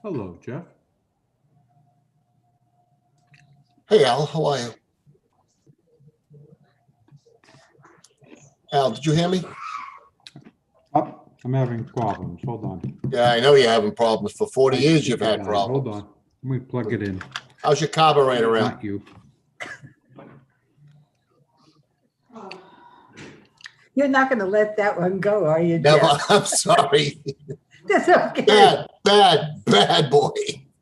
Hello, Jeff. Hey, Al, how are you? Al, did you hear me? Oh, I'm having problems. Hold on. Yeah, I know you're having problems. For 40 years, you've had Hold problems. on. Let me plug it in. How's your carburetor, Al? Not you. You're not going to let that one go, are you, Never. Jeff? I'm sorry. That's okay. Bad boy.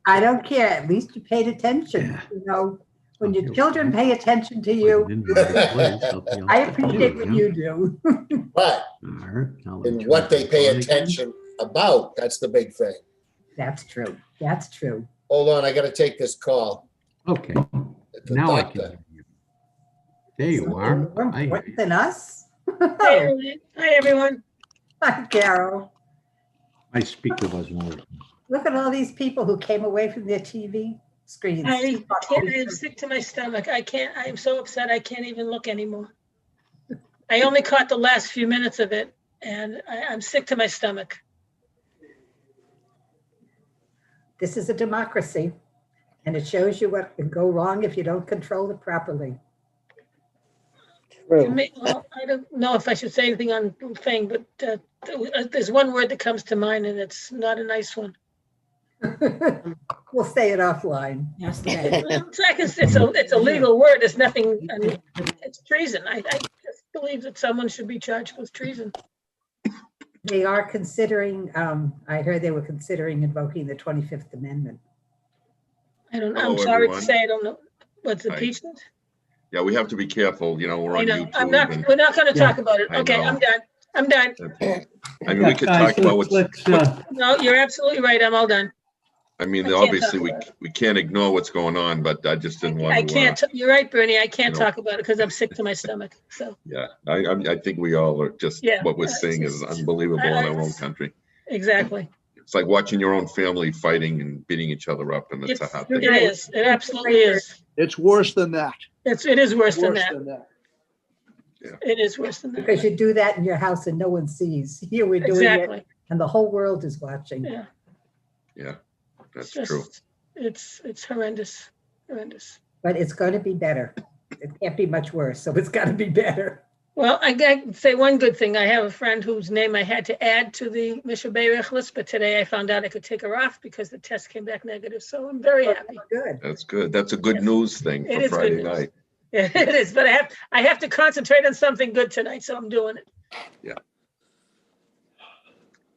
I don't care. At least you paid attention. You know, when your children pay attention to you, I appreciate what you do. But and what they pay attention about, that's the big thing. That's true. That's true. Hold on, I got to take this call. Okay. The Now I doctor. can hear you. There you are. More important than us. Hi, everyone. Hi, Carol. My speaker wasn't working. Look at all these people who came away from their TV screens. I am sick to my stomach. I am so upset I can't even look anymore. I only caught the last few minutes of it, and I'm sick to my stomach. This is a democracy, and it shows you what can go wrong if you don't control it properly. Well, I don't know if I should say anything on the thing, but there's one word that comes to mind, and it's not a nice one. We'll say it offline. Yes, it's a legal word. It's nothing. I mean, it's treason. I just believe that someone should be charged with treason. They are considering, I heard they were considering invoking the 25th Amendment. I'm sorry to say, I don't know. What's impeachment? Yeah, we have to be careful. You know, we're on YouTube. We're not going to talk about it. Okay, I'm done. I'm done. I mean, we could talk about what's. No, you're absolutely right. I'm all done. I mean, obviously, we can't ignore what's going on, but I just didn't want to. I can't. You're right, Bernie. I can't talk about it because I'm sick to my stomach. So. Yeah, I think we all are just. What we're seeing is unbelievable in our own country. Exactly. It's like watching your own family fighting and beating each other up, and it's a hard thing. It is. It absolutely is. It's worse than that. It is worse than that. Yeah. It is worse than that. Because you do that in your house and no one sees. Here we're doing it, and the whole world is watching. Yeah. Yeah, that's true. It's horrendous. Horrendous. But it's going to be better. It can't be much worse, so it's got to be better. Well, I got to say one good thing. I have a friend whose name I had to add to the Mishaberich list, but today I found out I could take her off because the test came back negative. So I'm very happy. Good. That's good. That's a good news thing for Friday night. Yeah, it is, but I have to concentrate on something good tonight, so I'm doing it. Yeah.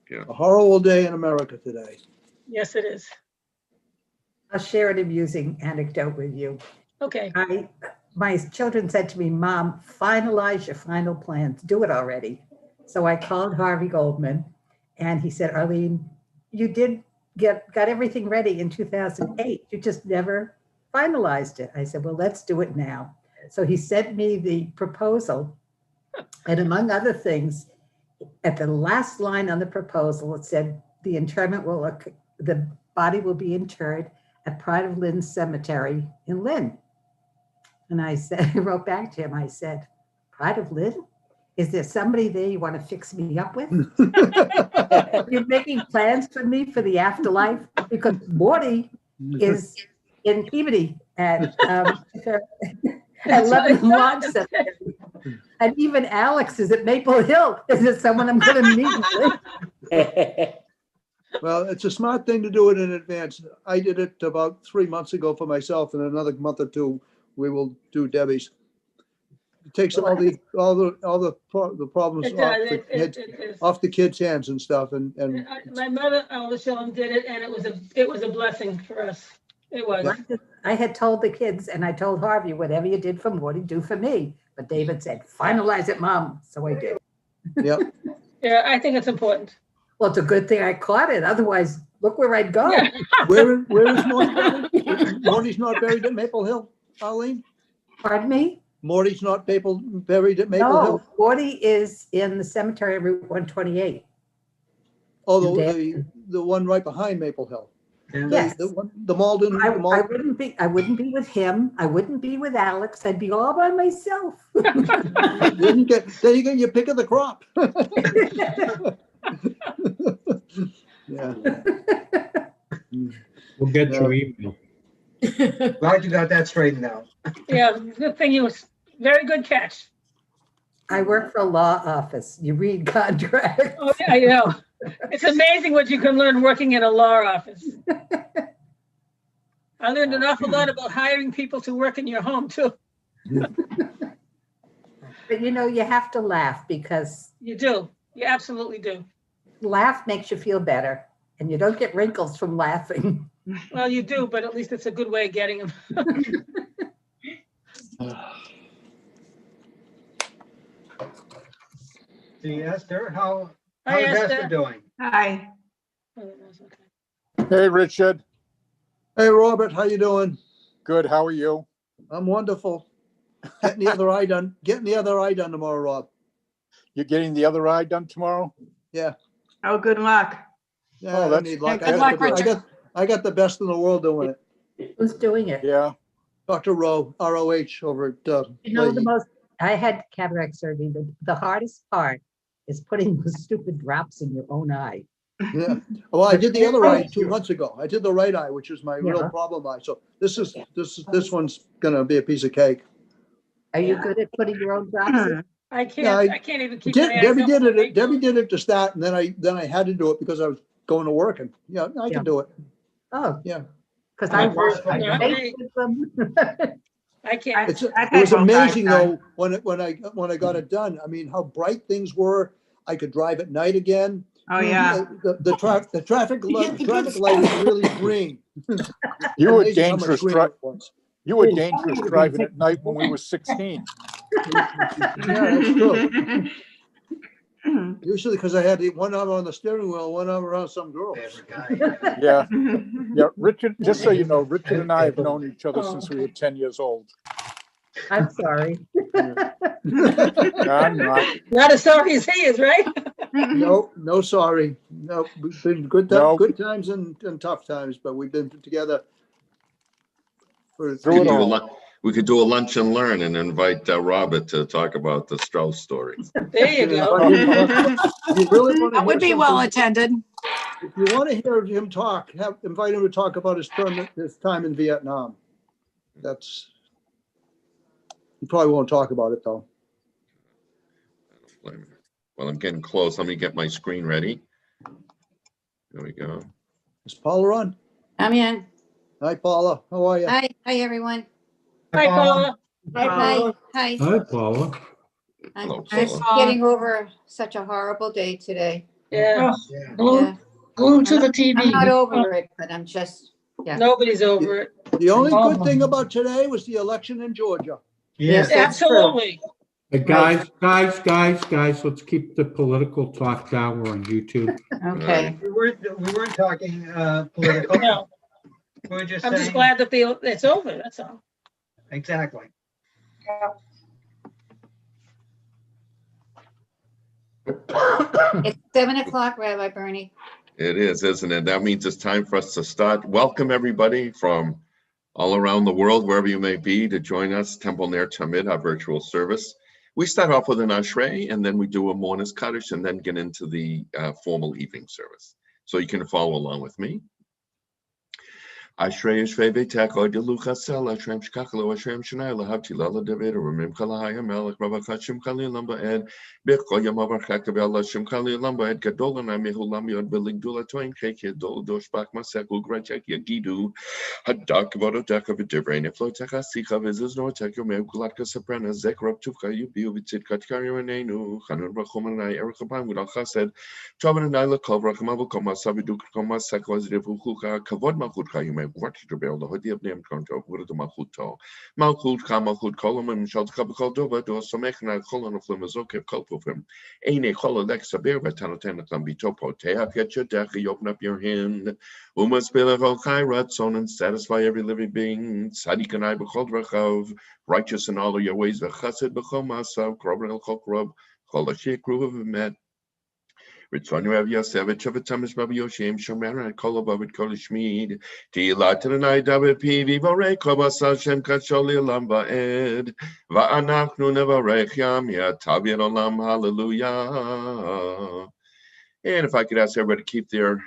Yeah. A horrible day in America today. Yes, it is. I'll share an amusing anecdote with you. Okay. My children said to me, Mom, finalize your final plans. Do it already. So I called Harvey Goldman, and he said, Arlene, you did got everything ready in 2008. You just never finalized it. I said, well, let's do it now. So he sent me the proposal, and among other things, at the last line on the proposal, it said the body will be interred at Pride of Lynn Cemetery in Lynn. And I wrote back to him, I said, Pride of Lynn? Is there somebody there you want to fix me up with? You're making plans for me for the afterlife? Because Morty is in Peabody at 11 Lodge Cemetery. And even Alex is at Maple Hill. Is there someone I'm going to meet with? Well, it's a smart thing to do it in advance. I did it about 3 months ago for myself, and another month or two we will do Debbie's. It takes all the problems off the kids' hands and stuff. And my mother, SHALOM, did it, and it was a blessing for us. It was. I had told the kids, and I told Harvey, whatever you did for Morty, do for me. But David said, finalize it, Mom. So I did. Yep. Yeah, I think it's important. Well, it's a good thing I caught it. Otherwise, look where I'd go. Yeah. Where is Morty buried? Morty's not buried at Maple Hill, Arlene? Pardon me? Morty's not buried at Maple Hill? No, Morty is in the cemetery on Route 128. Oh, the one right behind Maple Hill. Yes. The Malden. I wouldn't be with him. I wouldn't be with Alex. I'd be all by myself. Then you get your pick of the crop. Yeah. We'll get your email. Glad you got that straightened out. Yeah, good thing you was, very good catch. I work for a law office. You read contracts. Oh, yeah, I know. It's amazing what you can learn working in a law office. I learned an awful lot about hiring people to work in your home too. But you know, you have to laugh because You do. You absolutely do. laugh makes you feel better and you don't get wrinkles from laughing. Well, you do, but at least it's a good way of getting them. See, Esther, how's Hi, Esther Esther. doing? Hi. Oh, that's okay. Hey, Richard. Hey, Robert, how you doing? Good. How are you? I'm wonderful. Getting the other eye done. Getting the other eye done tomorrow, Rob. You're getting the other eye done tomorrow? Yeah. Oh, good luck. Yeah, Oh, I don't that's- need luck. Good luck, Richard. I got the best in the world doing it. Who's doing it? Yeah. Dr. Rowe, ROH over at You know, the Leahy. most, I had cataract surgery. The hardest part is putting the stupid drops in your own eye. Yeah. Well, I did the other eye 2 months ago. I did the right eye, which is my real Yeah. problem eye. So this one's gonna be a piece of cake. Are you good at putting your own drops in? I can't, Yeah, I can't even keep my eyes Debbie off did the it. Debbie did it to start, and then I had to do it because I was going to work, and yeah, I Yeah. can do it. Oh. Yeah. Because My I first work, one, I yeah. make with them. I can't. It I've was had both eyes amazing done. though when I got it done. I mean, how bright things were. I could drive at night again. Oh, yeah. The traffic light was really green. You were Amazing how much dangerous. greener it was. You were dangerous driving at night when we were 16. Yeah, that's true. Usually because I had 1 hour on the steering wheel, 1 hour on some girl. Favorite guy. Yeah. Yeah. Richard, just so you know, Richard and I have known each other since we were 10 years old. I'm sorry. I'm not. Not as sorry as he is, right? No, sorry. No, we've been good times and tough times, but we've been together for Through it all. We could do a lunch and learn and invite Robert to talk about the Strauss story. There you go. If you really want to That would be hear well something- attended. If you want to hear him talk, invite him to talk about his time in Vietnam. He probably won't talk about it though. Well, I'm getting close. Let me get my screen ready. There we go. Is Paula on? I'm in. Hi, Paula. How are you? Hi, everyone. Hi, Paula. Hi. Hi, Paula. Hello, I'm Paula. getting over such a horrible day today. Yeah, Yeah. Yeah. glued to the TV. I'm not over it, but I'm just, yeah. Nobody's over it. The only good thing about today was the election in Georgia. Yes, that's true. Absolutely. Hey, guys, let's keep the political talk down. We're on YouTube. Okay. We weren't talking political. No, We were just I'm just saying, glad that it's over, that's all. exactly. It's 7 o'clock, Rabbi Bernie. It is, isn't it? That means it's time for us to start. Welcome everybody from all around the world, wherever you may be, to join us, Temple Ner Tamid, our virtual service. We start off with an Ashrei, and then we do a Mourner's Kaddish, and then get into the formal evening service. So you can follow along with me. Ashrei Yeshvei Beitecha Dilu Chasel Ashrem Shkachlo Ashrem Shnai Lahavti Lala David Ramim Kalahaya Melech Rabba Shim Kali Lamba Ed Bechko Yamavar Chakabella Shim Kali Lamba Ed Gadolan Amihulam Yod Bilig Dula Toin Keke Dol Doshbach Masekul Grachek Yagidu Hadak Vodoteka Vidibrain Flotecha Sicha Vizis Nortek Yome Gulatka Soprana Zekrop Tufka Yubiu Vitit Katkarinenu Hanun Rachomanai Erikapan Without Chased Chavan and Nila Kovra Kamavu Koma Saviduk Koma Sekwas Revuka Kavod Makutka Yume. What to build the hoodie of name control with the Malchuto. Malchut Kamalchut column and Shalt Kabakal Dova, do some mechanic column of Flimazoke Kulpufim. Aine Hololexa Bear, Vatanatana Bitopo, Teak get your deck, you open up your hand. Umas Bilach Kairat, son and satisfy every living being. Sadik and I behold Rachav, righteous in all of your ways, Vachasid Bachomasav, Krobel Kokrub, Kolashik Ruv Met. Ritzon Rav Yosevich of a Thomas Rabbi Yoshem Shomer and Kolobavit Kolishmid. Tila Tanai David Pivi Vorek Kobasa Shem Kacholi Lamba Ed. Va'anachnu Nevarech Yam Yatavir Olam Hallelujah. And if I could ask everybody to keep their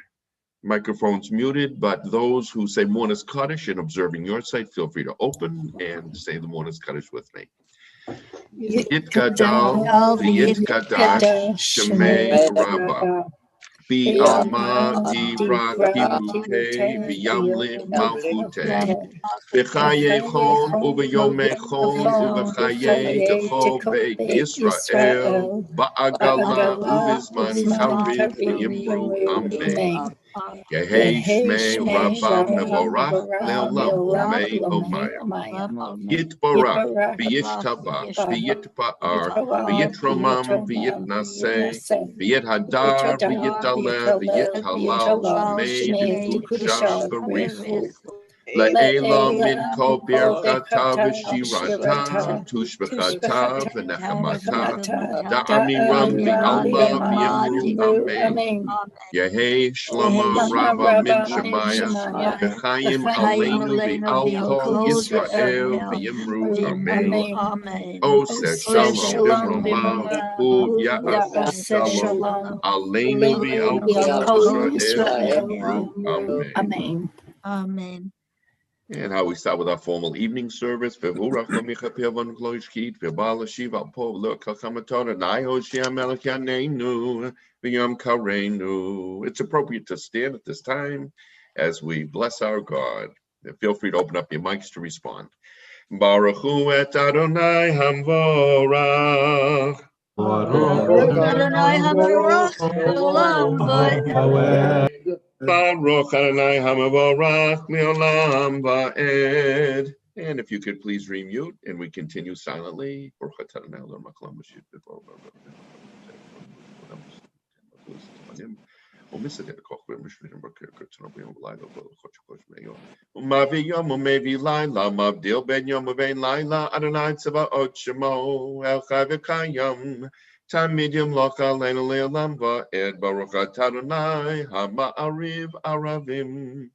Microphones muted, but those who say Mourner's Kaddish and observing your site, feel free to open and say the Mourner's Kaddish with me. Yitgadal v'yitgadash shemei Rabbah. Bi'alma dirakibute v'yamlich malchute. B'chayechon u'b'yomechon u'b'chayei dechol beit Yisrael. Ba'agala u'b'zman chaviv v'yimru amen. Yehei shmei Rabbah mevorach le'olam umei omayim. Yitbarach v'yishtabach v'yitpa'ar v'yitromam v'yitnaseh v'yithadar v'yitdaleh v'yithalal shmei b'kudshah b'richu. Le'ela min kol birkata v'shirata tushbechata v'nechamata da'amiram v'alma v'yimru amen. Yehei shlama Rabbah min Shemaya v'chayim aleinu v'al Yisrael v'yimru amen. Oseh shalom b'mromav u'ya'aseh shalom aleinu v'al Yisrael v'yimru amen. Amen. And how we start with our formal evening service. It's appropriate to stand at this time as we bless our God. And feel free to open up your mics to respond. Baruch hu et Adonai hamvorach. Adonai havarach le'olam va'ed. Baruch Adonai hamavorach le'olam va'ed. And if you could please remute, and we continue silently. Tamid yamloch aleinu le'olam va'ed baruch atah Adonai ha'ma'ariv aravim.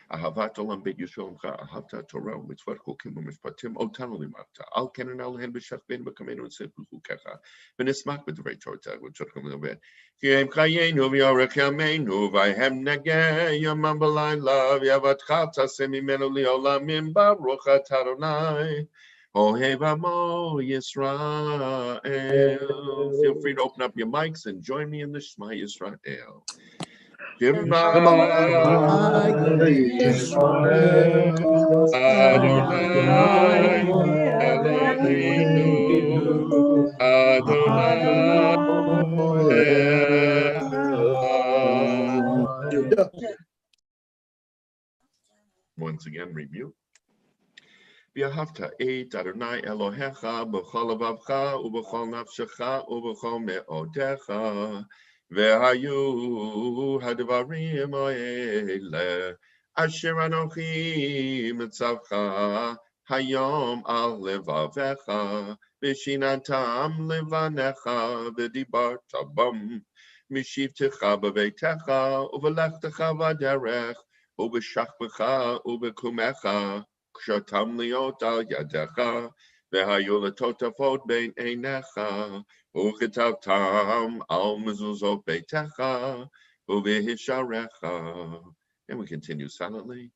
Ahavat olam beit Yisrael imcha ahavta Torah u'mitzvot chokim u'mishpatim otanu limata al kenen alehen b'shachbein b'kameinu v'sefer chukecha v'nismak b'divrei Torah v'tzotchem l'oved ki hem chayenu v'yorech yameinu v'hem negeh yamam b'layla v'yavatcha taseh mimenu li'olamim baruch atah Adonai Ohev Amo Yisrael. Feel free to open up your mics and join me in the Shema Yisrael. Shema Yisrael Adonai Eloheinu Adonai Echad. Once again, review. V'ahavta et Adonai Elohecha b'chol levavcha u'b'chol nafshecha u'b'chol me'odecha v'hayu hadvarim ha'ele asher anochi mitzavcha hayom al levavecha v'shinatam levanecha v'dibarta bam mishivtecha b'veitecha u'v'lechtecha v'derech u'b'shachbecha u'b'kumecha Kshatam liot al yadecha, vehayu letotafot bein einecha, uchetavtam al mezuzot beitecha, uvehisharecha. And we continue silently.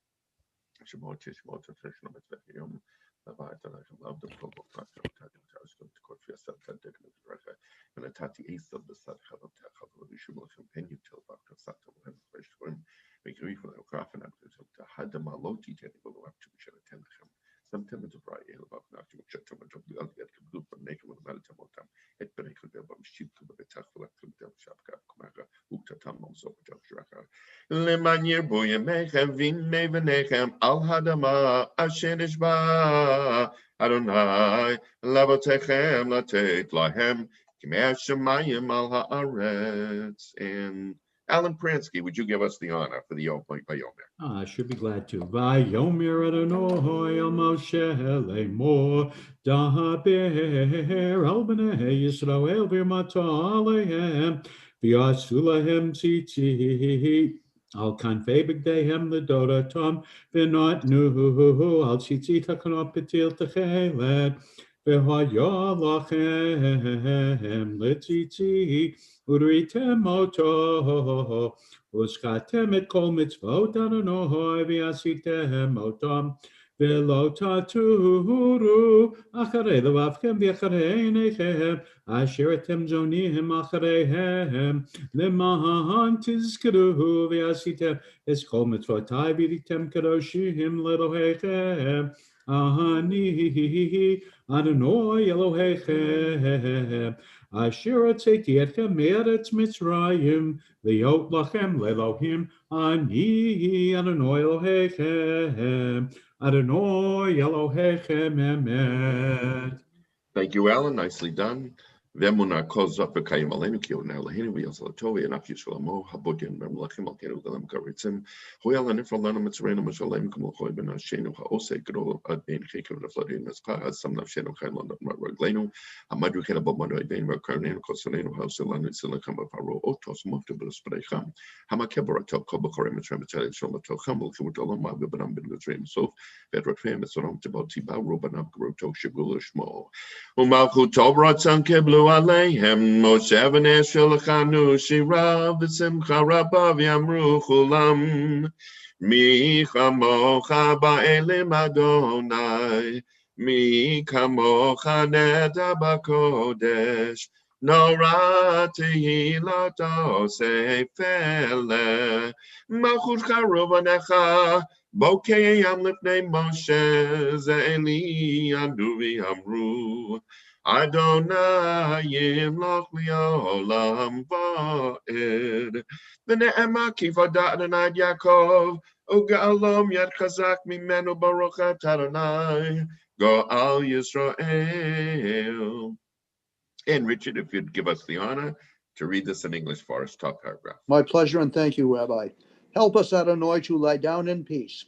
Lemanyer boyemechem vinne venechem al hadama asher nishba Adonai lavotechem latet lahem kimei shemayim al haaretz. And Alan Pransky, would you give us the honor for the Yom Vayomer? I should be glad to. Vayomer Adonai el Moshe lemor daber al bnei Yisrael v'yamata alehem v'yasu lahem tzitzit al kanfei b'gdeihem l'doratam v'notnu al tzitzit hakanot b'til techelet v'haya lachem l'tzitzit uritem oto, uskatem et kol mitzvot Adonai, v'asitem otam, v'lo taturu, acharei levavchem v'acharei einechem, asher etem zonim achareihem, למען תזכרו ועשיתם את כל מצוותיי והייתם קדושים לאלוהיכם. אני אדוני אלוהיכם, אשר הוצאתי אתכם מארץ מצרים, להיות לכם לאלוהים. אני אדוני אלוהיכם, אדוני אלוהיכם אמת. Thank you, Alan. Nicely done. Vemuna calls up a Kayim Alenu Kyo now Lahinu Yazlatovi and Aki Shalamo, Habodian Memlachim Alkenu Galam Garitzim, Hoyal and Ifralana Mitzrayim Mashalem Kamalhoy Ben Ashenu Haose Grol Adbain Hikim of Flooding Mespa, some of Sheno Kailan Margleno, a Madrikan about Madu Bain Marcarnano Cosaneno House Elan Silicam of Haro Otos Moftabus Brecham, Hamakebra Kobakorim Tramatel Shalato Humble Kumutolama Bibanam Ben Dream So, Vedra Famous on Tiba Robanab Groto Shigulishmo, Umalku Tobrat Sankeblu. Aleihem Moshe v'Nesher lechanu shira v'simcha rabba v'yamru chulam mi chamocha ba'elim Adonai mi kamocha neda b'kodesh nora tehilot osefele malchut charuv anecha bokei yam lifnei Moshe ze'eli adu v'yamru Adonai yimloch li'olam va'ed. V'ne'ema kivodat Adonai Yaakov, u'ga'alom yad chazak mimenu baruch at Adonai, go'al Yisrael. And Richard, if you'd give us the honor to read this in English for us, top paragraph. My pleasure and thank you, Rabbi. Help us, Adonai, to lie down in peace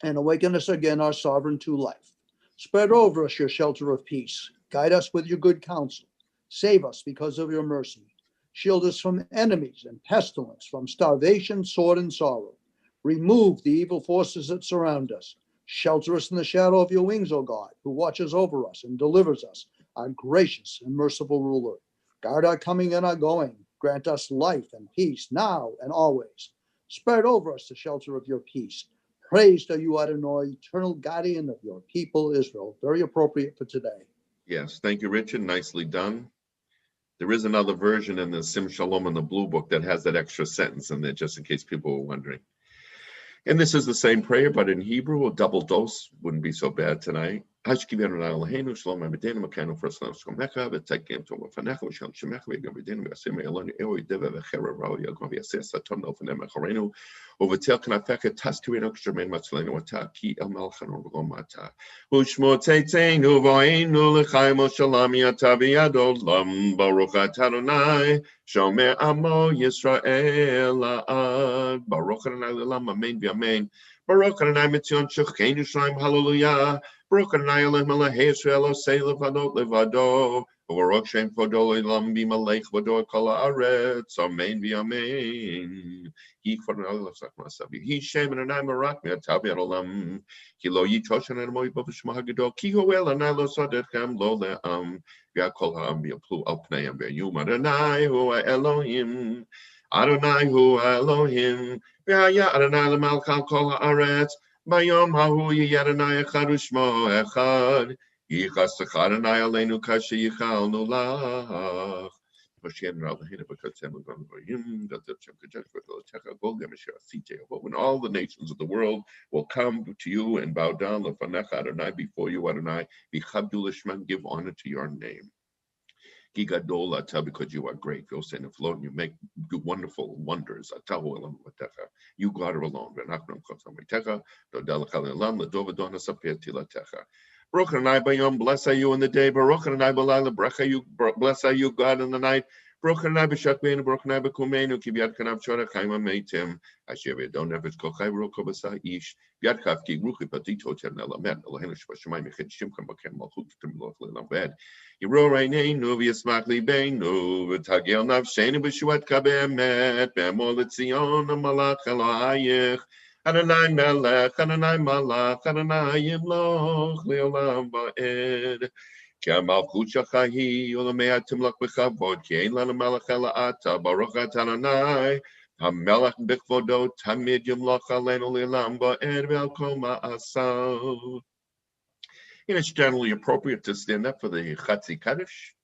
and awaken us again, our sovereign to life. Spread over us your shelter of peace. Guide us with your good counsel. Save us because of your mercy. Shield us from enemies and pestilence, from starvation, sword, and sorrow. Remove the evil forces that surround us. Shelter us in the shadow of your wings, O God, who watches over us and delivers us, our gracious and merciful ruler. Guard our coming and our going. Grant us life and peace now and always. Spread over us the shelter of your peace. Praise to you, Adonai, eternal guardian of your people, Israel. Very appropriate for today. Yes, thank you, Richard. Nicely done. There is another version in the Sim Shalom in the Blue Book that has that extra sentence in there, just in case people were wondering. And this is the same prayer, but in Hebrew, a double dose wouldn't be so bad tonight. Hashkiv Eloheinu Shalom Amidenu Makanu First Mecha V'Tekem Tov V'Fanecha V'Shalom Shemecha V'Gavridenu V'Asim Elonu Eoi Deva V'Chera Rao Yagom V'Yaseh Saton Elfenem Echarenu U'V'Tel Knafeka Taskuin Okshtermen Matzlenu Ata Ki El Malchanon V'Lom Ata U'Shmo Tzeitzeinu V'Oinu L'Chaim O'Shalom Yata V'Yadolam Baruch Atah Adonai Shomer Amo Yisrael Ad Baruch Adonai L'Olam Amen V'Amen Baruch Adonai Mitzion Shechenu Shlaim Hallelujah Baruch Adonai Elohim Elohei Yisrael Osei Levadot Levado Baruch Shem Kvodo L'Olam B'Malech Vado Kol Haaretz Amen V'Amen He Kvodo L'Olam Masavi He Shem Adonai Marak Me'atav Yad Olam Ki Lo Yitoshan Adonai B'Vishma Hagedol Ki Hu El Adonai Lo Sodetchem Lo Le'am V'Yakol Ha'am V'Yaplu Al Pneiam V'Yum Adonai Hu Elohim Adonai Hu Elohim V'Haya Adonai L'Malchal Kol Haaretz Bayom hahu yiyadonai echad u'shmo echad yichas Adonai aleinu kasher yichalnu lach when all the nations of the world will come to you and bow down lefanecha Adonai before you Adonai v'chabdu l'shman give honor to your name because you are great. You make wonderful wonders. You God are alone. Baruch Adonai Bayom, bless are you in the day. Baruch Adonai Balayla, bless are you God in the night. Baruch Adonai B'Shakbeinu, Baruch Adonai B'Kumeinu, Ki B'Yad Kanav Shora Chaim Ameitim, Asher V'Yadon Nefesh Kol Chai V'Ro Kol B'Sah Ish, B'Yad Chav Ki Ruchi Patito Chen Elamed, Eloheinu Sh'Bashamayim Yechid Shimchem B'Kem Malchut T'Milot L'Elam Ved, Yiro Reineinu V'Yismach Libeinu, V'Tagel Navsheinu B'Shuat Kabemet, B'Emol L'Tzion Malach Elohayich, Adonai Melech, Adonai Malach, Adonai Yimloch L'Olam Va'ed. כי המלכות שלך היא ולמאה תמלך בכבוד, כי אין לנו מלך אלא אתה, ברוך אתה אדוני, המלך בכבודו תמיד ימלוך עלינו לעולם ועד ועל כל מעשיו. And it's generally appropriate to stand up for the Chatzi Kaddish.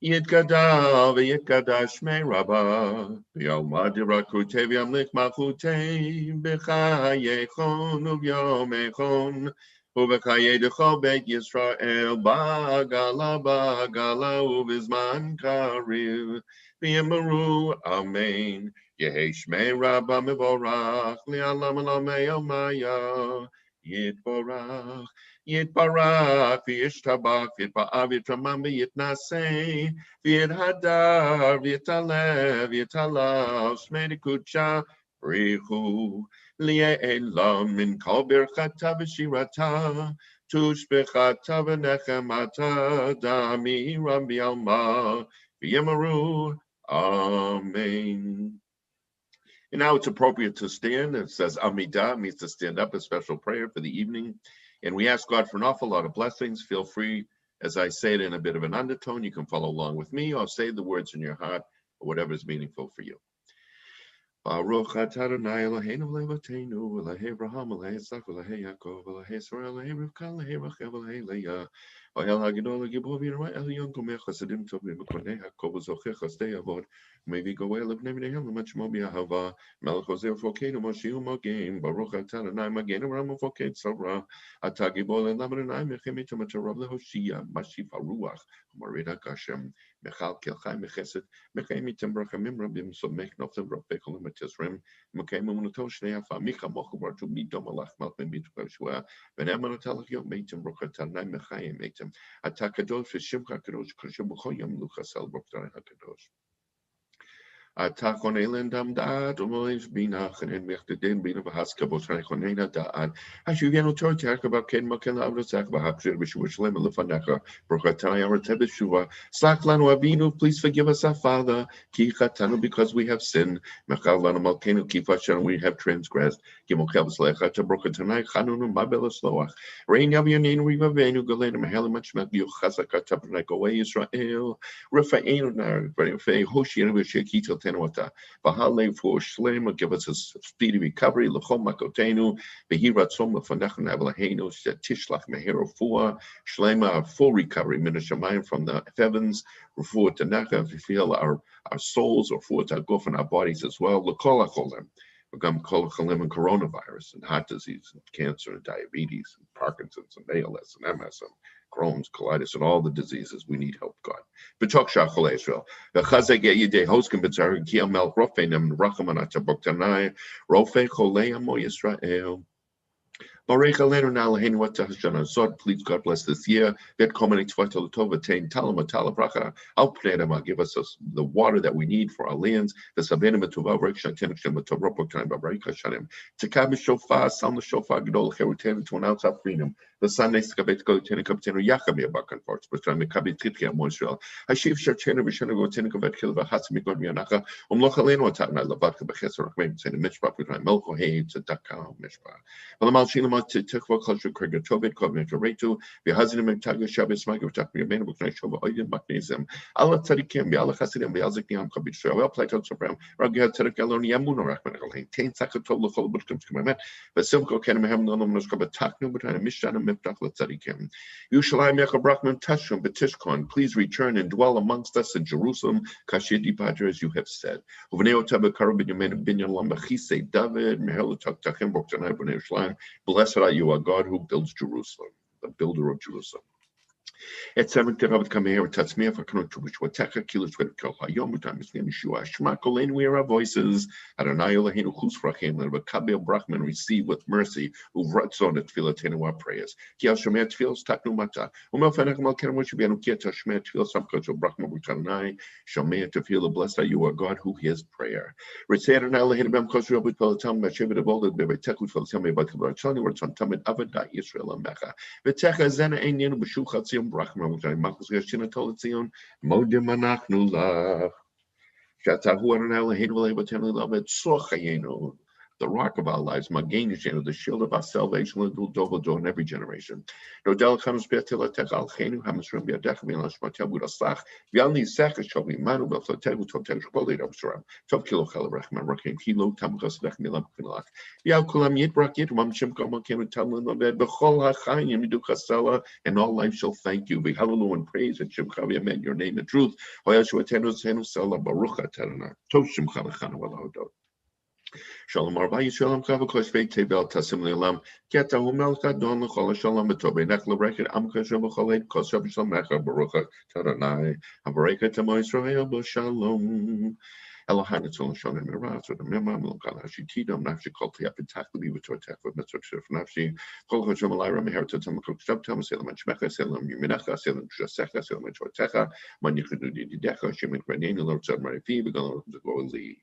Yitgadal v'yitgadal shmei Rabbah, v'yomad yirakutei v'yamlik malchutei, b'chayechon u'v'yomechon, u'v'chayei d'chol beit Yisrael, ba'agala u'v'zman kariv, v'yimaru amen. Yehi shmei Rabbah mevorach, li'alam alamei omaya, yitvorach. Yitbarach, v'yishtabach, v'yitba'av, v'yitramam, v'yitnaseh, v'yithadar, v'yitalev, v'yitalav, shmei dekudsha, brichu, li'elam, min kol birchata v'shirata, tushbechata v'nechemata, dami rabbi alma, v'yemaru, amen. And now it's appropriate to stand. It says Amidah, means to stand up, a special prayer for the evening. And we ask God for an awful lot of blessings. Feel free, as I say it in a bit of an undertone, you can follow along with me or say the words in your heart or whatever is meaningful for you. Baruch atah Adonai Eloheinu v'levoteinu, Elohei Abraham, Elohei Yitzchak, Elohei Yaakov, Elohei Yisrael, Elohei Rivka, Elohei Rachel, Elohei Leah, Ohel HaGadol, HaGibor v'Yirmeh, Elyon Gomeh Chasadim Tovim V'konei HaKol V'zocheh Chasdei Avod, U'mevi Goel L'bnei Bneihem L'mat Shmo B'Yahava, Melech Ozer V'Fokeinu Moshiu Mogeim, Baruch atah Adonai Mageinu Ram V'Foked Tzara, Atah Gibor L'Lam Adonai Mechem Etam Atarav L'Hoshia, Mashif HaRuach, U'Morid HaGashem, Mechal Kelchai Mechesed, Mechem Etam Brachamim Rabim, Somech Noftem Rafekol Tisrim, Mekayim Munato Shnei Afa Micha Mocha Bartu Midom Alach Malpin Mitu Shua, Veneman Atalach Yom Meitim Rochatanai Mechayim Meitim, Atakadosh Shimcha Kadosh Krishabuchoyam Luchasel Boktar Hakadosh. Atachon Elendam Dad, Umois Binach, and Mechtadim Bina Bahaska Bosranchonena Dad. Hashuviano Tortak about Ken Makela Avrazak Bahapshir Bishushlim Lefanecha, Brokatai Aratebishua, Slaklanu Abinu, please forgive us our Father, Ki Chatanu, because we have sinned, Mechalanu Malkenu Kifashan, we have transgressed, Kimokavs Lecha, Brokatanai, Hanunu Mabelas Loach, Rain Yavianin Rivavenu, Galena Mahalamachmak, Yuchazaka Tabernacle, away Israel, Rafaenu Nar, Fe Hoshian Vishakito. Bahale for Shlema, give us a speedy recovery. Lachom Makotenu, Behiratzom, Lafanachan Avalahenu, Tishlach Mehero Fua, Shlema, a full recovery, Minashamayim from the heavens, Refuah Tanaka, if we feel our souls or for our go from our bodies as well. Lakolacholim, Begum Kolacholim and coronavirus and heart disease and cancer and diabetes and Parkinson's and ALS and MS and Crohn's, colitis, and all the diseases. We need help, God. B'tok shachol Israel. V'chazek yedei hoskim b'tzar ki amel rofei nem rachamon ataboktanai rofei cholei amo Yisrael. Please God bless this year. Get give us the water that we need for our lands. To sound the shofar, to announce our freedom. The Sunday skabet go to Kapitano Yachamia Bakanforts, but I'm a Kabitkia Montreal. I shiv Sharchena Vishana go to Kavetkilva Hatsmikon Yanaka, Lochaleno Tana Labaka Becheser, saying Mishpa with my Melko Hay to Daka Mishpa. Malamalchina to Tekwa culture Kurgatovit, Kovnekaretu, Vihazin Mentaga Shabbos Mike of Takmi Man of Knashova, Oyan Magnesium, Allah Tadikim, Biala Hasidim, Bialzikiam Kabitro, well Plato Supreme, Ragat Terakalon Yamuno Rakman, Tain Sakatol, Holbutkum to my met, but Silko Kanamham no Noskabatakno, but I Mishana. Yushalayim Yachabrachman Tashum Betishkon, please return and dwell amongst us in Jerusalem, Kashidi Padre, as you have said. David, blessed are you, our God who builds Jerusalem, the builder of Jerusalem. At 7 Rabbit come here, Tatsmia for Kanuk to which Wataka Kilis with Kalhayom, Tamis Yeshua, Shmakolin, we are our voices, Adonai Elohim, Husrachim, and Kabel Brachman receive with mercy, who writes on it, Philatino our prayers. Kiel Shemet feels Taknumata, Umelfanamal Ken, which be Anukieta Shmet feels some culture Brachman Butanai, Shamea to feel the blessed are you, our God who hears prayer. Retain and Elohim Kosher with Pelatam, Mashiv of all the Bebe Teku for the about Kabarchani, words on Tamid Avada, Israel and Mecha. Vetecha Zena Indian, Bushuchatsium Brachman. Marcus Gashina told Zion, Modim Manachnulach. Shatahu and Elohim will able to love it, Sochayeno. the rock of our lives, Magen Yishenu, the shield of our salvation, in every generation. Nodel comes Betilatech al Chenu, Hamasrim Biadech, Vinashmatel Budasach, Vialni Sakashov, Manu Baflatehu, Toptel Shpoli, Absuram, Top Kilo Kalabachman, Rakim Kilo, Tamkas Vechmilam Kinlach, Yaukulam Yitbrakit, Mamchim Komakim, Tamlin Abed, Bechol Hachayim, Dukasela, and all life shall thank you. Be hallelujah and praise and Shimchavi, amen, your name and truth. Hoyashuatenu, Senu, Sela, Barucha, Terana, Toshim Khalachana, Walahodot. Shalom Arba Yisraelim Kavakosh Veit Tebel Tasim Lelam Keta Humel Kadon Lechol Shalom Betobe Nechla Breket Amka Shem B'Choleit Kosher B'Shalom Mecha Barucha Taranai Havareka Tamo Yisrael B'Shalom Elohim Tzol Shalom Meraz or the Mema Melkal Hashitidom Nafshi Kol Tiap Takli V'Tortek V'Mitzvah Shef Nafshi Kol Choshem Alayra Meherta Tamakok Shab Tam Selam Shmecha Selam Yuminacha Selam Shasecha Selam Tortecha Man Yichudu Didecha Shemin Granin Lortzad Marifi V'Galor Zgoli.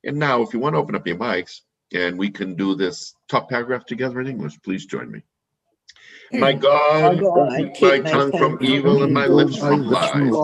And now, if you want to open up your mics and we can do this top paragraph together in English, please join me. My God, keep my tongue from evil and my lips from lies.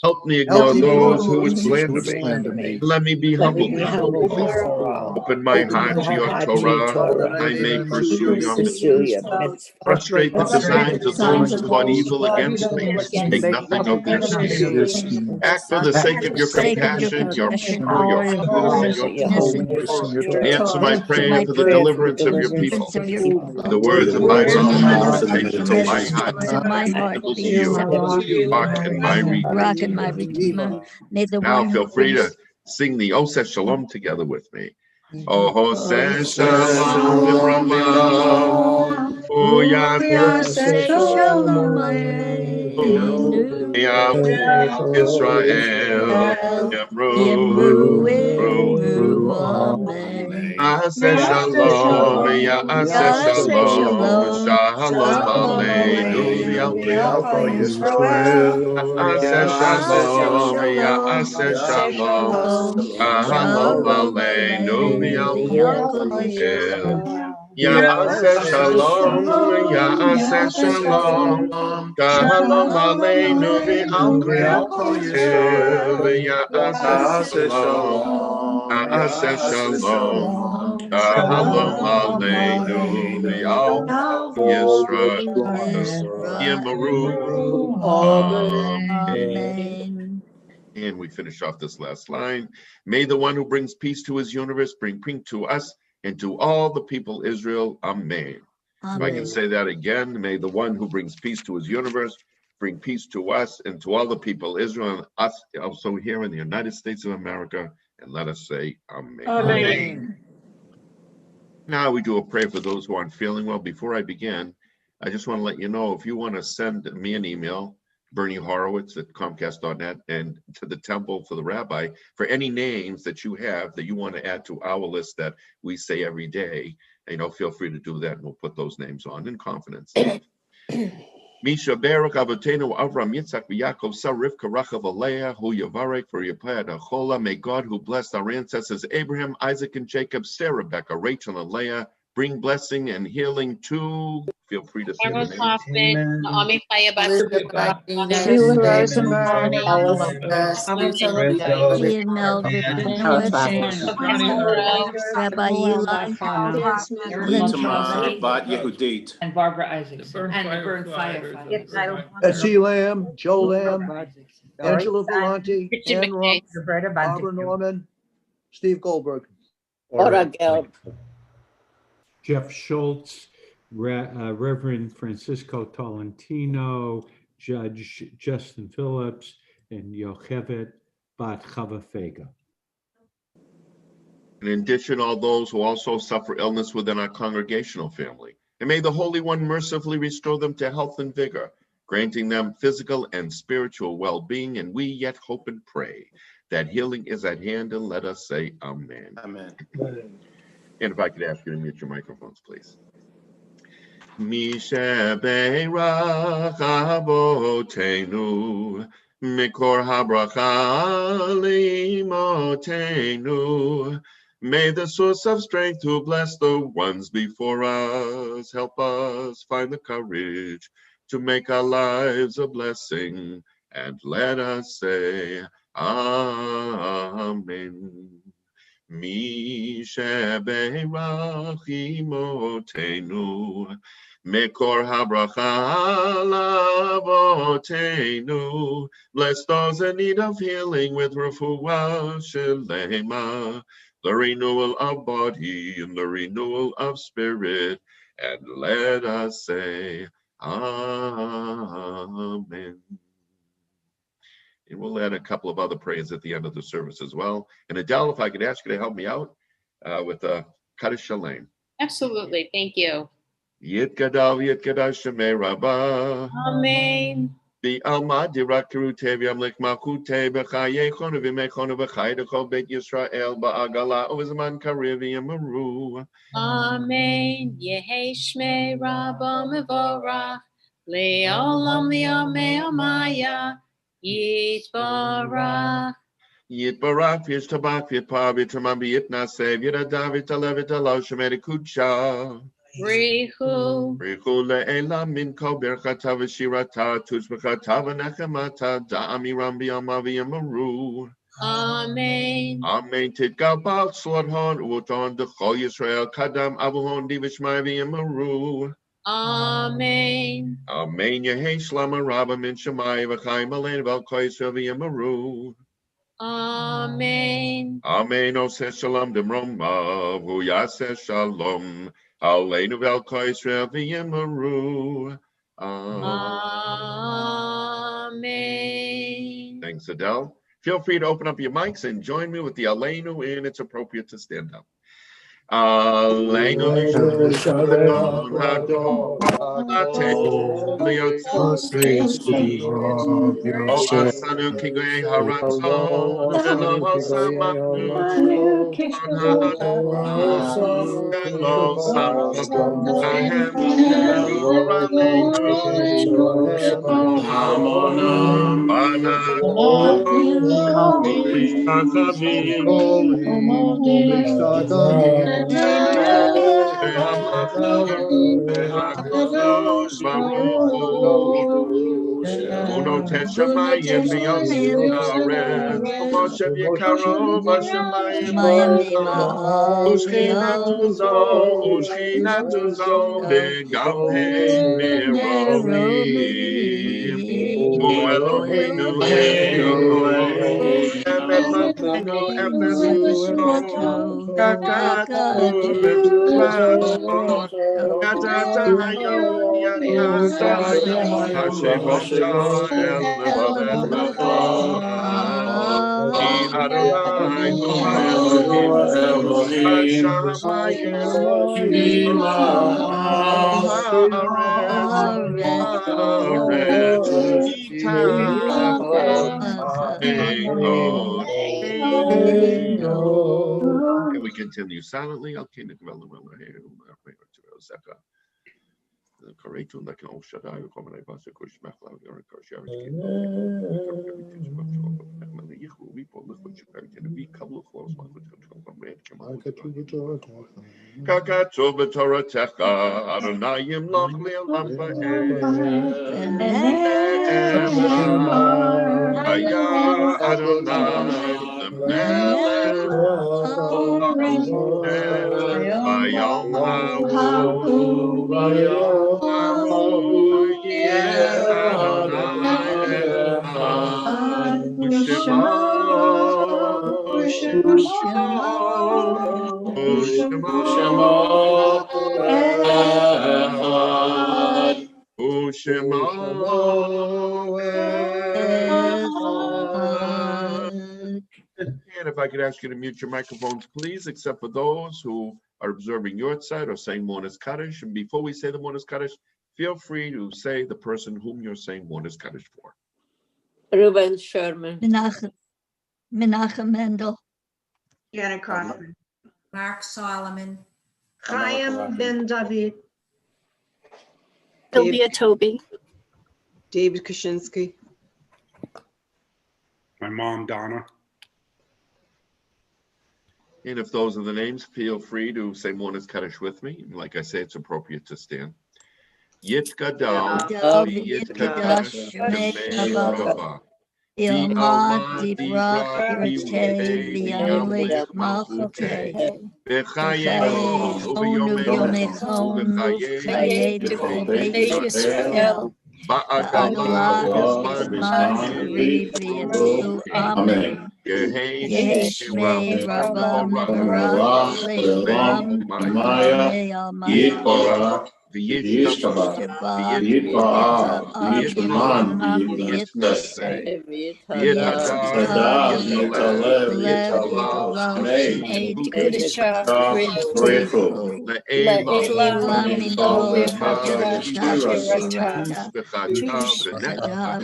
Help me ignore those who would slander me. Let me be humble before all. Open my heart to your Torah, and I may pursue your mitzvahs. Frustrate the designs of those who plot evil against me. Make nothing of their schemes. Act for the sake of your compassion, your power, your holiness, and your truth. Answer my prayer for the deliverance of your people. The words of my mouth, the meditations of my heart, be you, rock and my redeemer. Now feel free to sing the Oseh Shalom together with me. Oseh Shalom V'Brahma, Uyaseh Shalom Israel, Yemru, Amen. Aseh Shalom, Aseh Shalom, Shalom Aleinu v'Yalkol Yisrael. Aseh Shalom, Aseh Shalom, Shalom Aleinu v'Yalkol Yisrael. Aseh Shalom, Aseh Shalom, Shalom Aleinu v'Yalkol Yisrael. Aseh Shalom, Aseh Shalom, Shalom Aleinu v'Yalkol Yisrael. Yemaru. Amen. And we finish off this last line. May the one who brings peace to his universe bring peace to us and to all the people Israel. Amen. If I can say that again, may the one who brings peace to his universe bring peace to us and to all the people Israel and us also here in the United States of America. And let us say Amen. Amen. Now we do a prayer for those who aren't feeling well. Before I begin, I just want to let you know, if you want to send me an email, Bernie Horowitz at Comcast.net, and to the temple for the rabbi, for any names that you have that you want to add to our list that we say every day, feel free to do that, and we'll put those names on in confidence. Misha Barak Avotenu Avram Yitzchak V'Yaakov Sarivka Rachav Aleah Hu Yavarek for Yapayat Achola. May God, who blessed our ancestors Abraham, Isaac, and Jacob, Sarah, Rebecca, Rachel, and Leah, bring blessing and healing to. Feel free to say the name. Rabbi Eli, and Barbara Isaacson, and the burn firefighter. Betsy Lamb, Joe Lamb, Angela Volante, Ann Rump, Barbara Norman, Steve Goldberg. Jeff Schultz, Reverend Francisco Tolentino, Judge Justin Phillips, and Yocheved Bat Chava Fega. In addition, all those who also suffer illness within our congregational family. And may the Holy One mercifully restore them to health and vigor, granting them physical and spiritual well-being. And we yet hope and pray that healing is at hand, and let us say Amen. Amen. And if I could ask you to mute your microphones, please. Misha Beirach Avotenu Mikor Habracha Limotenu. May the source of strength who bless the ones before us help us find the courage to make our lives a blessing, and let us say Amen. Mi shebeirach imotenu, Mekor habracha lavotenu. Bless those in need of healing with refuah shelema, the renewal of body and the renewal of spirit. And let us say, Amen. And we'll add a couple of other prayers at the end of the service as well. And Adele, if I could ask you to help me out with Kaddish Shalem. Absolutely. Thank you. Yitgadal Yitgadal Shemei Rabbah. Amen. The Alma Dirakuru Teviam Lik Makute Bechayechon Vimechon Bechaydachol Bet Yisrael Ba'agala Uzman Kariviam Maru. Amen. Yehi Shmei Rabba Mevorach. Le'olam li'amei amaya. Yitbarach. Yitbarach Yishtabach Yitpar Vitamam Yitnaseh Yitadav Yitalev Yitalav Shemei Kudsha. Rihu. Rihu le'elam min kol berchata v'shirata tuzbechata v'nechamata da'amiram b'yamav yamaru. Amen. Amen. Titgabal slodhon uton dechol Yisrael kadam avuhon divishmai v'yamaru. Amen. Amen. Yehei shlama rabba min shemai v'chaim alein v'al kol Yisrael v'yamaru. Amen. Amen. Oseh shalom demromav hu yaseh shalom. Aleinu v'al kol Yisrael v'yamaru. Amen. Thanks, Adele. Feel free to open up your mics and join me with the Aleinu, and it's appropriate to stand up. Aleinu l'shalom hador atenu asanu kigei haratzon v'lo samachnu v'lo samachnu lahem v'shemor aleinu amonam Uno teshamayim v'yosinaret Moshev yekaro v'shamayim Ushchinatu zo v'gam hei merorim Hu Eloheinu Eloheinu Emet Malkeinu Efes Yisro Kakatu v'tuvato Katata hayom yadayim Hashem Sha'el levavet lecha Ki Adonai hu Elohim Hashamayim Haaretz And we continue silently. Kakatu b'toratecha Adonai yimloch le'olam va'ed Haya Adonai lemelech Vayom hahu yeh Adonai echad U'shemo And if I could ask you to mute your microphones, please, except for those who are observing your side or saying Monas Kaddish. And before we say the Monas Kaddish, feel free to say the person whom you're saying Monas Kaddish for. Reuben Sherman. Menachem Mendel. Janet Kaufman. Mark Solomon. Chaim Ben David. Sylvia Toby. David Kaczynski. My mom, Donna. And if those are the names, feel free to say Monas Kaddish with me. Like I say, it's appropriate to stand. Yitgadal, Yitkadash, Shemei Rabba. Ilma Dibra Kirte Viamlik Malchute Bechaye Onu Yomechon Chaye Dechol Beit Yisrael Ba'adala Bisman Rivi Amen Yehi Shmei Rabam Barak Le'olam Maya Maya V'yishtabah, v'yitbarach, v'yitman, v'yitnaseh, v'yithadah, v'yitalel, v'yitalal, shmei, v'richu, le'elam, minol, v'chata, v'shirata,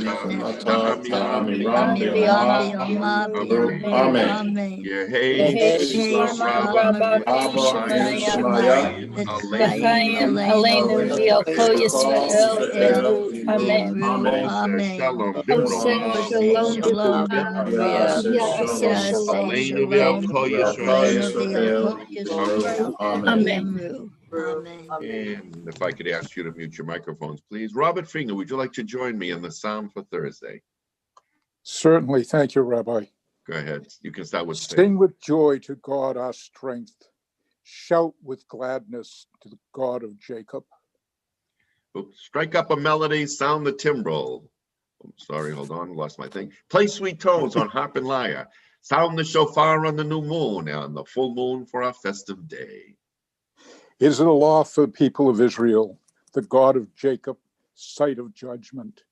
v'nefachah, ta'amiram, v'yamah, Amen. Yehi Shlama Rabba Yishmaya, V'chaim Aleinu V'Yoko Yisrael, Amen. Shalom, Shalom, Aleinu V'Yoko Yisrael. Amen. And if I could ask you to mute your microphones, please. Robert Finger, would you like to join me in the Psalm for Thursday? Certainly. Thank you, Rabbi. Go ahead. You can start with Sing with joy to God our strength. Shout with gladness to the God of Jacob. Strike up a melody, sound the timbrel. I'm sorry, hold on, lost my thing. Play sweet tones on harp and lyre. Sound the shofar on the new moon and the full moon for our festive day. Is it a law for the people of Israel, the God of Jacob, sight of judgment,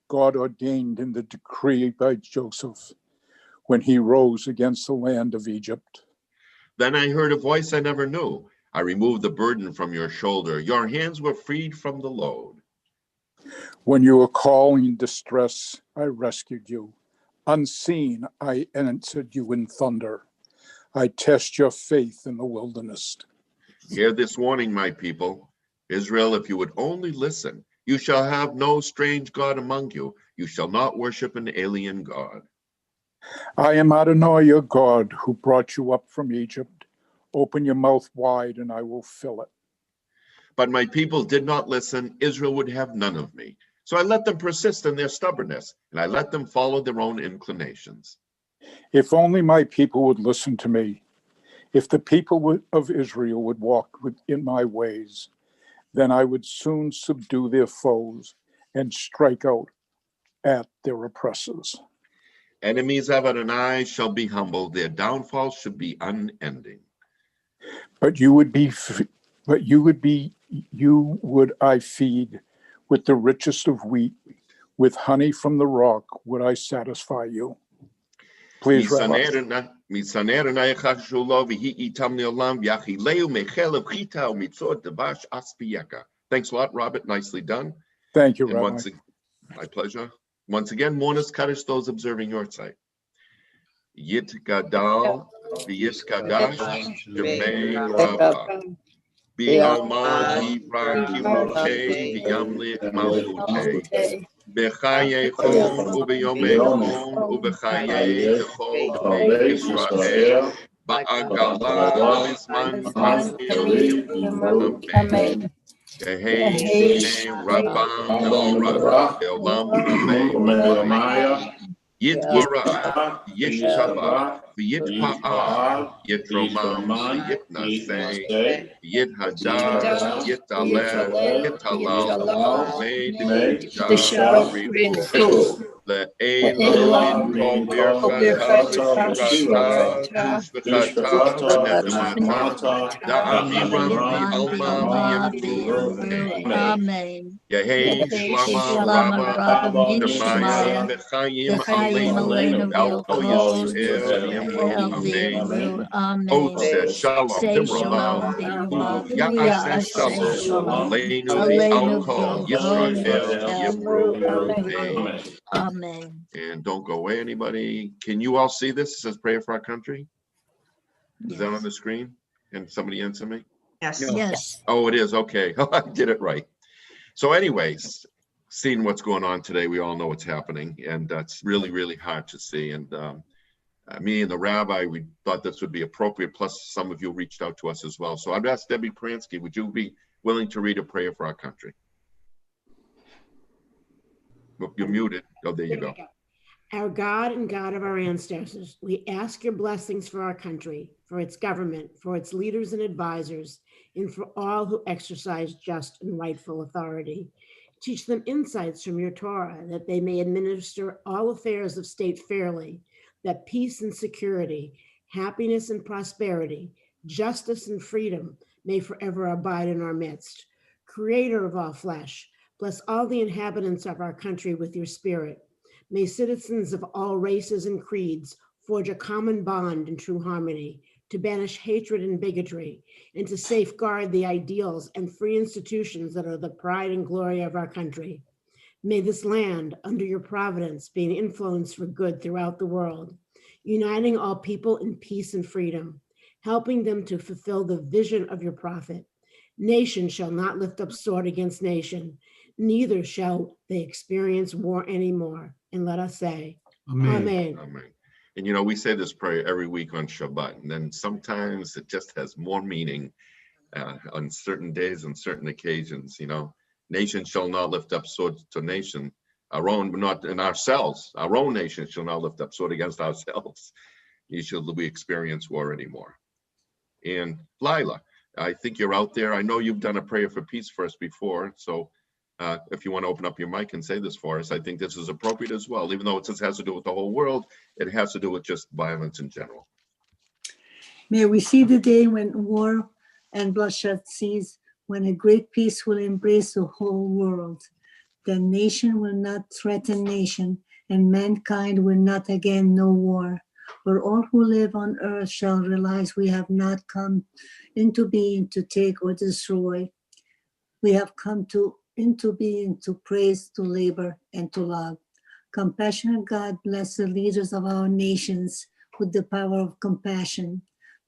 God ordained in the decree by Joseph, when he rose against the land of Egypt? Then I heard a voice I never knew. I removed the burden from your shoulder. Your hands were freed from the load. When you were calling in distress, I rescued you. Unseen, I answered you in thunder. I test your faith in the wilderness. Hear this warning, my people. Israel, if you would only listen, you shall have no strange God among you. You shall not worship an alien God. I am Adonai, your God, who brought you up from Egypt. Open your mouth wide, and I will fill it. But my people did not listen. Israel would have none of me. So I let them persist in their stubbornness, and I let them follow their own inclinations. If only my people would listen to me. If the people of Israel would walk in my ways, then I would soon subdue their foes and strike out at their oppressors. Enemies of Adonai shall be humbled. Their downfall should be unending. You would I feed with the richest of wheat, with honey from the rock would I satisfy you. Please, Rabbi. Thanks a lot, Robert. Nicely done. Thank you, and Rabbi. My pleasure. Once again, Mourner's Kaddish, those observing your site. Yit Gadal, V'yit Kadash, Shemei Rabba. Bi'alma Dibra Kimute, V'yamlik Malchute. Bechaye Chon, U'b'yomei Chon, U'b'chaye Dechol Beit Yisrael. Ba'agala Bisman Amen. Yehi Shnei Rabam Le'olam Yitbarach, Yishtabach, Yitpa'ah, Yitromam, Yitnaseh, Yithadah, Yitalel, Yitalal, Me'disha, Rifu, Le'elam, Min Kol Birchata, Shirata, Tushvachata, Nefemata, Da'amiram, V'alma, V'yamru, Amen. Yehi Shlama Rabba, Shemaya, V'chaim Aleinu, V'Yoko Yisrael, Amen. Oh, says Shalom, Dimrabam, Ya'aseh Shalom, Aleinu V'Yoko Yisrael, Yimru, Amen. And don't go away, anybody. Can you all see this? It says prayer for our country. Is that on the screen? Can somebody answer me? Yes. Yes. Oh, it is. Okay. I did it right. So anyways, seeing what's going on today, we all know what's happening, and that's really, really hard to see. And me and the rabbi, we thought this would be appropriate, plus some of you reached out to us as well. So I'd ask Debbie Pransky, would you be willing to read a prayer for our country? You're muted. Oh, there you go. Our God and God of our ancestors, we ask your blessings for our country, for its government, for its leaders and advisors, and for all who exercise just and rightful authority. Teach them insights from your Torah, that they may administer all affairs of state fairly, that peace and security, happiness and prosperity, justice and freedom may forever abide in our midst. Creator of all flesh, bless all the inhabitants of our country with your spirit. May citizens of all races and creeds forge a common bond in true harmony, to banish hatred and bigotry, and to safeguard the ideals and free institutions that are the pride and glory of our country. May this land, under your providence, be an influence for good throughout the world, uniting all people in peace and freedom, helping them to fulfill the vision of your prophet. Nation shall not lift up sword against nation, neither shall they experience war anymore. And let us say, Amen. Amen. Amen. And you know, we say this prayer every week on Shabbat, and then sometimes it just has more meaning on certain days and certain occasions. You know, nation shall not lift up sword to nation, our own, not in ourselves. Our own nation shall not lift up sword against ourselves. You shall we experience war anymore. And Lila, I think you're out there. I know you've done a prayer for peace for us before, so if you want to open up your mic and say this for us, I think this is appropriate as well. Even though it has to do with the whole world, it has to do with just violence in general. May we see the day when war and bloodshed cease, when a great peace will embrace the whole world. Then nation will not threaten nation, and mankind will not again know war. For all who live on earth shall realize we have not come into being to take or destroy. We have come into being to praise, to labor, and to love. Compassionate God, bless the leaders of our nations with the power of compassion.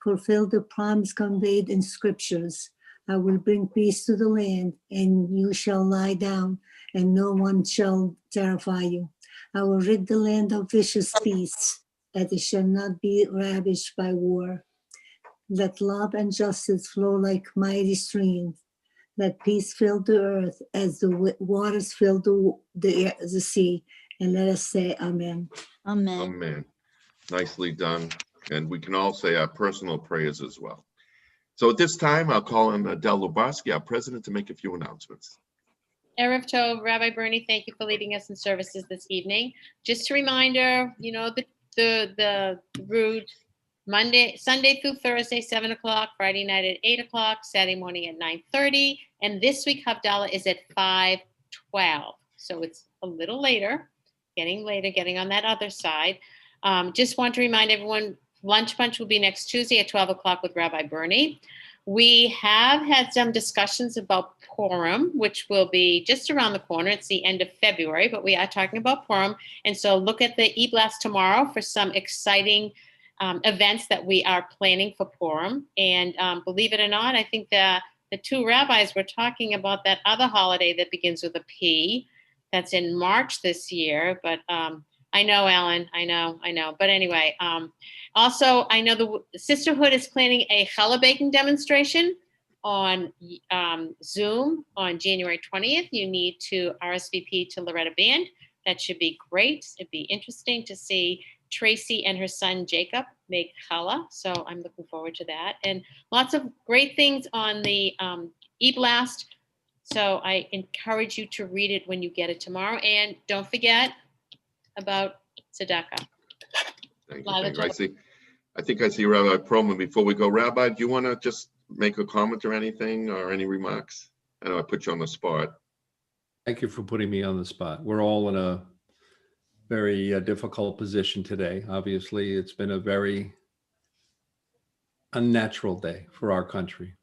Fulfill the promise conveyed in scriptures. I will bring peace to the land, and you shall lie down, and no one shall terrify you. I will rid the land of vicious beasts, that it shall not be ravaged by war. Let love and justice flow like mighty streams. Let peace fill the earth as the waters fill the sea. And let us say amen. Amen. Amen. Nicely done. And we can all say our personal prayers as well. So at this time, I'll call on Adele Lubarsky, our president, to make a few announcements. Erev Tov, Rabbi Bernie, thank you for leading us in services this evening. Just a reminder, you know, the route, Sunday through Thursday, 7 o'clock, Friday night at 8 o'clock, Saturday morning at 9:30. And this week, Havdalah is at 5:12. So it's a little later, getting on that other side. Just want to remind everyone, Lunch Bunch will be next Tuesday at 12 o'clock with Rabbi Bernie. We have had some discussions about Purim, which will be just around the corner. It's the end of February, but we are talking about Purim. And so look at the e-blast tomorrow for some exciting events that we are planning for Purim. And believe it or not, I think the two rabbis were talking about that other holiday that begins with a P that's in March this year. But I know, Alan, I know. But anyway, also, I know the Sisterhood is planning a challah baking demonstration on Zoom on January 20th. You need to RSVP to Loretta Band. That should be great. It'd be interesting to see Tracy and her son Jacob make challah. So I'm looking forward to that. And lots of great things on the e-blast. So I encourage you to read it when you get it tomorrow. And don't forget about tzedakah. Thank you. I think I see Rabbi Perlman. Before we go, Rabbi, do you want to just make a comment or anything or any remarks? I know I put you on the spot. Thank you for putting me on the spot. We're all in a very difficult position today. Obviously, it's been a very unnatural day for our country.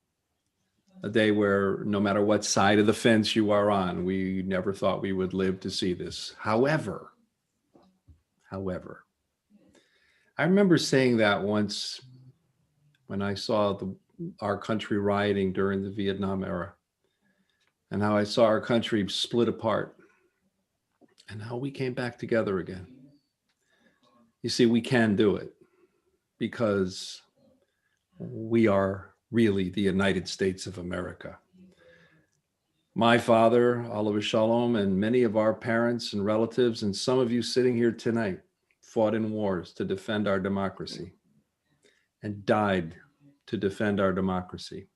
A day where no matter what side of the fence you are on, we never thought we would live to see this. However, I remember saying that once when I saw our country rioting during the Vietnam era, and how I saw our country split apart, and how we came back together again. You see, we can do it because we are really the United States of America. My father, Oliver Shalom, and many of our parents and relatives, and some of you sitting here tonight, fought in wars to defend our democracy and died to defend our democracy.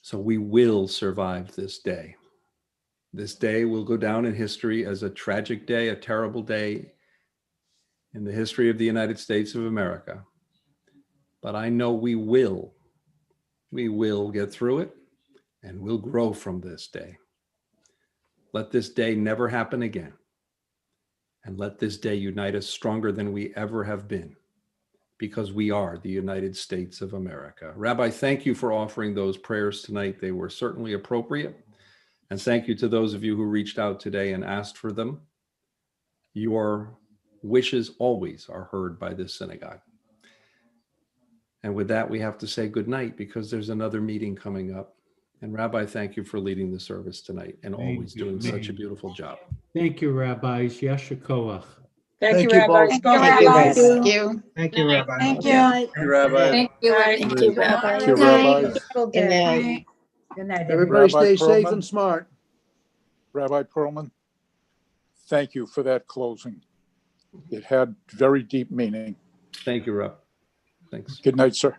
So we will survive this day. This day will go down in history as a tragic day, a terrible day in the history of the United States of America. But I know we will get through it, and we'll grow from this day. Let this day never happen again. And let this day unite us stronger than we ever have been, because we are the United States of America. Rabbi, thank you for offering those prayers tonight. They were certainly appropriate. And thank you to those of you who reached out today and asked for them. Your wishes always are heard by this synagogue. And with that, we have to say good night because there's another meeting coming up. And Rabbi, thank you for leading the service tonight and always doing such a beautiful job. Thank you, rabbis. Yasher koach. Thank you, Thank you Rabbi. both. Go Thank ahead. you, guys. Rabbi. Thank you. Thank you, Rabbi. Thank you. Thank you, Rabbi. Thank you. Bye. Thank you, Rabbi. Thank you, Rabbi. Good night. Good night, everybody. Everybody stay Rabbi safe Perlman. and smart. Rabbi Perlman, thank you for that closing. It had very deep meaning. Thank you, Rob. Thanks. Good night, sir.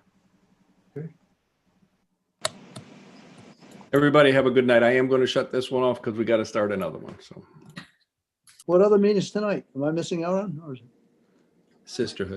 Everybody have a good night. I am going to shut this one off because we got to start another one. So, What other meetings tonight? Am I missing out on? Or is it? sisterhood.